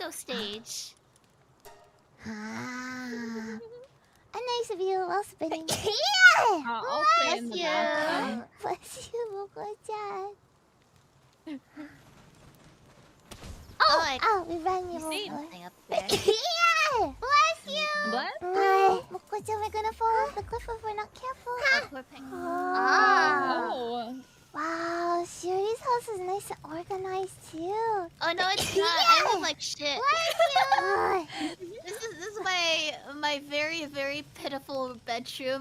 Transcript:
no stage. Ah. A nice view while spinning. I'll stay in the bathroom. Bless you, Moco-chan. Oh, we ran you see over. something up there. Bless you. What? Moco-chan, we're gonna fall off the cliff if we're not careful. Poor penguin. Oh. Wow, Shuri's house is nice and organized too. Oh no, it's not. I look like shit. Bless you. This is my very pitiful bedroom.